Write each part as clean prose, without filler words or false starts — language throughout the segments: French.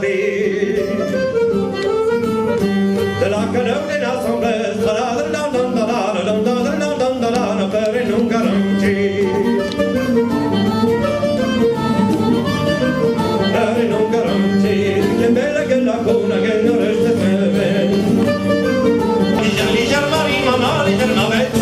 vie. De la canone in assemblée, per non garantir. Per non garantir, che bella che la cuna che non resta ferme. Liger Marie, mamma, liger navette.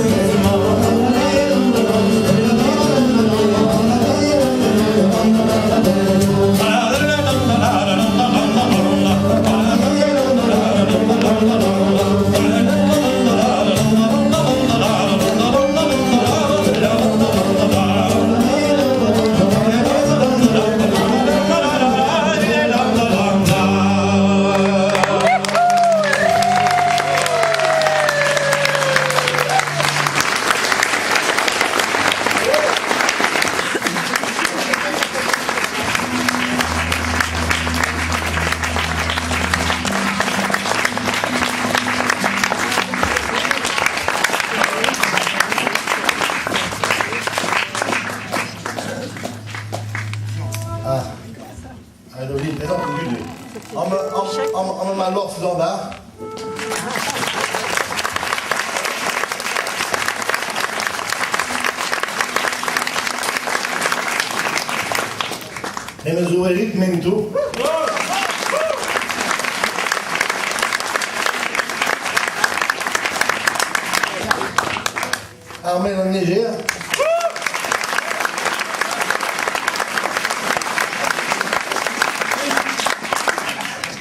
Allemaal los vandaag. En we zo ritme toe. Armée dans le Niger.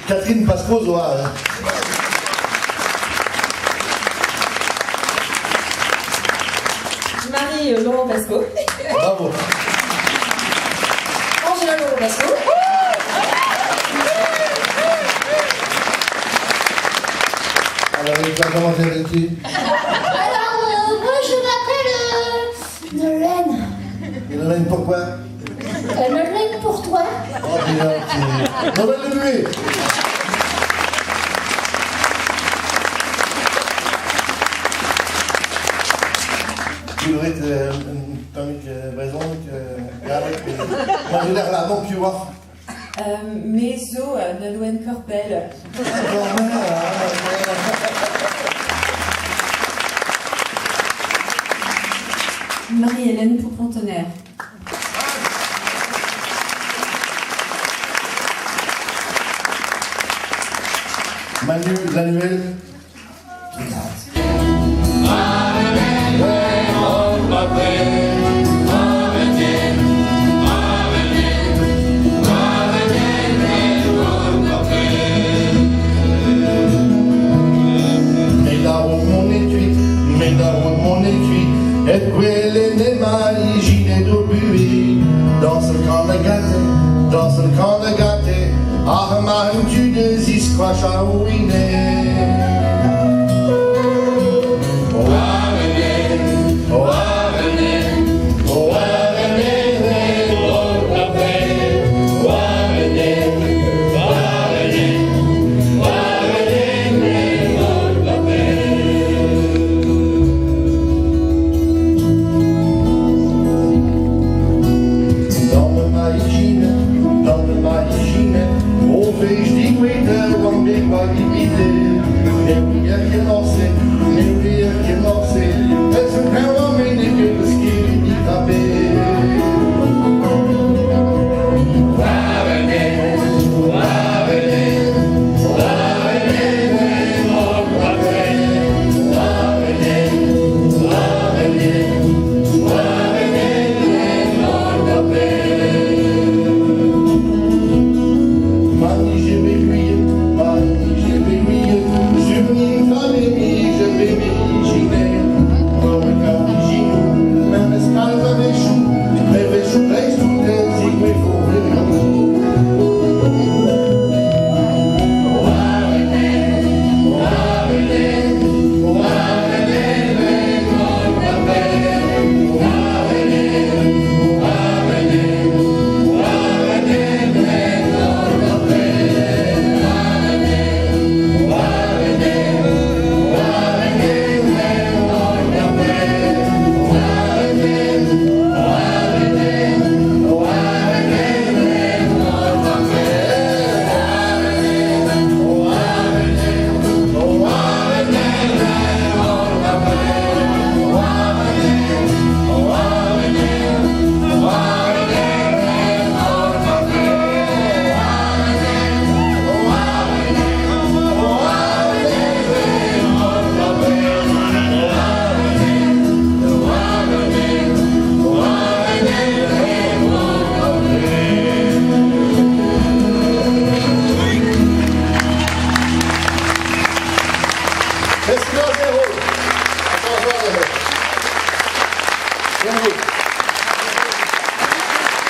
Catherine Pasco Zohar. Marie Laurent Pasco. Bravo. Angela Laurent Pasco. Alors, comment t'appelles-tu? Alors, moi je m'appelle Nolène. Nolène, pourquoi? Nolène pour toi. Oh, bien, Nolène le muet. Tu devrais être Tommy Braison, moi j'ai l'air là, donc tu vois. Méso, Nolwenn Corbel. Marie-Hélène Poupon-Tonnerre. Manu Lanuel. E quelle ne immagini d'obui dans ce camp de gâté, dans ce camp de gâté, ah ma tu désistes quoi chouiner. Oh avenez, oh avenez, oh avenez, oh café, oh avenez, oh avenez, oh avenez, oh café. O vez de guardar, vamos ver qual limite. Nem o dia que não sei, nem o dia que não